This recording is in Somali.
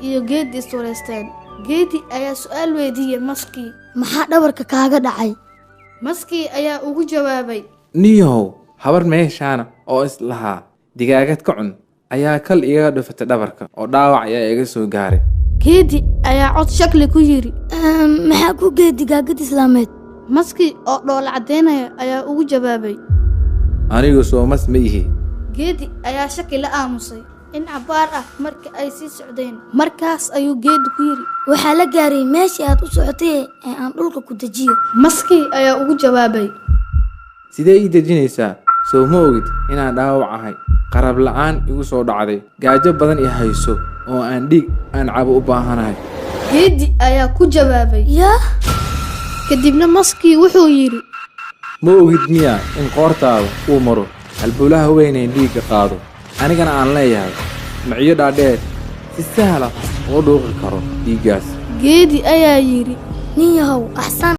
iyo geedi istureysteen. Geedi ayaa su'aal weydiiyey maskii. maxaa dhabarka kaaga dhacay? Maskii ayaa ugu jawaabay. niyow habar meeshaana oo islahaa digaagad ka cun ayaa kal iga dhufatay dhabarka oo dhaawac ayaa iga soo gaaray. Geedi ayaa cod shakli ku yiri. maxaa ku geed digaagad islaameed? Maskii oo dhoola cadeynaya ayaa ugu jawaabay. anigu soo mas ma ihi. Geedi ayaa shaki la aamusay in cabaar ah marka ay sii socdeen. Markaas ayuu geedi ku yiri. waxaa la gaaray meeshii aad u socotay ee aan dhulka ku dejiyo. Maskii ayaa ugu jawaabay. sidee ii dejinaysaa? soo ma ogid inaan dhaawac ahay, qarab la'aan igu soo dhacday, gaajo badan i hayso oo aan dhiig aan cabo u baahanahay. Geedi ayaa ku jawaabay. yaa Kadibna maskii wuxuu yiri. ma ogid miyaa in qoortaada uu maro halbowlaha weynayn dhiigga qaado, anigana aan leeyahay maciyo dhaadheer si sahla oo dhuuqi karo dhiiggaas. Geedi ayaa yiri. nin yahow axsan